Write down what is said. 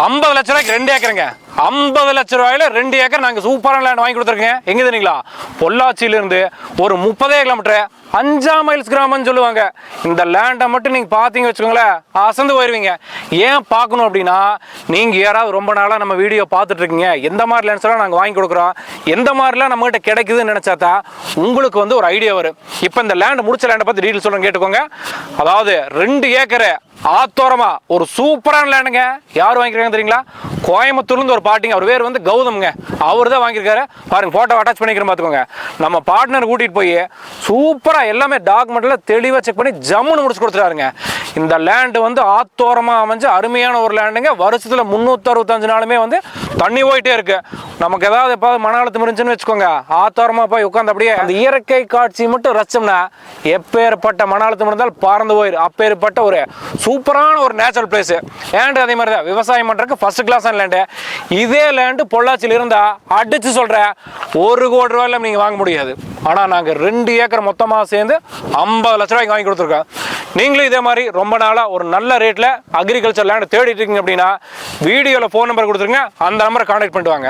50 லட்ச ரூபாய்க்கு 2 ஏக்கருங்க. 50 லட்ச ரூபாயில 2 ஏக்கர் நாங்கள் சூப்பரான லேண்ட் வாங்கி கொடுத்துருக்கேன். எங்கே தெரியுங்களா? பொள்ளாச்சியிலிருந்து ஒரு 30 கிலோமீட்டர் 5 மைல்ஸ் கிராமம்னு சொல்லுவாங்க. இந்த லேண்டை மட்டும் நீங்கள் பார்த்தீங்க வச்சுக்கோங்களேன், அசந்து போயிடுவீங்க. ஏன் பார்க்கணும் அப்படின்னா, நீங்கள் யாராவது ரொம்ப நாளாக நம்ம வீடியோ பார்த்துட்டு இருக்கீங்க, எந்த மாதிரி லேண்ட்ஸ்லாம் நாங்கள் வாங்கி கொடுக்குறோம், எந்த மாதிரிலாம் நம்மகிட்ட கிடைக்குதுன்னு நினச்சாத்தா உங்களுக்கு வந்து ஒரு ஐடியா வரும். இப்போ இந்த லேண்டு முடிச்ச லேண்டை பற்றி டீட்டெயில் சொல்கிறேன், கேட்டுக்கோங்க. அதாவது 2 ஏக்கரு ஆத்தோரமா ஒரு சூப்பரான லேண்டுங்க. யார் வாங்கிருக்காங்க தெரியுங்களா? கோயம்புத்தூர்லேருந்து ஒரு பார்ட்டிங்க. அவர் பேர் வந்து கௌதம்ங்க. அவர் தான் வாங்கியிருக்காரு. பாருங்க, ஃபோட்டோ அட்டாச் பண்ணிக்கிறேன் பார்த்துக்கோங்க. நம்ம பார்ட்னர் கூட்டிகிட்டு போய் சூப்பராக எல்லாமே டாக்குமெண்ட்டில் தெளிவாக செக் பண்ணி ஜம்முன்னு முடிச்சு கொடுத்துட்டாருங்க. இந்த லேண்டு வந்து ஆத்தோரமாக அமைஞ்சு அருமையான ஒரு லேண்டுங்க. வருஷத்தில் 365 நாளுமே வந்து தண்ணி போயிட்டே இருக்கு. நமக்கு ஏதாவது எப்போ மன அழுத்தம் இருந்துச்சுன்னு வச்சுக்கோங்க, ஆத்தோரமாக போய் உட்காந்து அப்படியே அந்த இயற்கை காட்சி மட்டும் ரசிச்சோம்னா எப்பேற்பட்ட மன அழுத்தம் இருந்தாலும் பறந்து போயிடும். அப்பேற்பட்ட ஒரு சூப்பரான ஒரு நேச்சுரல் பிளேஸ். லேண்டு அதே மாதிரி தான் விவசாயம் பண்ணுறதுக்கு ஃபர்ஸ்ட் கிளாஸான லேண்டு. இதே லேண்டு பொள்ளாச்சியில் இருந்தால் அடிச்சு சொல்கிறேன் 1 கோடி ரூபாயில் நீங்கள் வாங்க முடியாது. ஆனால் நாங்கள் 2 ஏக்கர் மொத்தமாக சேர்ந்து 50 லட்ச ரூபாய்க்கு வாங்கி கொடுத்துருக்கோம். நீங்களும் இதே மாதிரி ரொம்ப நாளாக ஒரு நல்ல ரேட்டில் அக்ரிகல்ச்சர் லேண்டு தேடிட்டு இருக்கீங்க அப்படின்னா வீடியோவில் ஃபோன் நம்பர் கொடுத்துருங்க, அந்த நம்பரை கான்டாக்ட் பண்ணிட்டு வாங்க.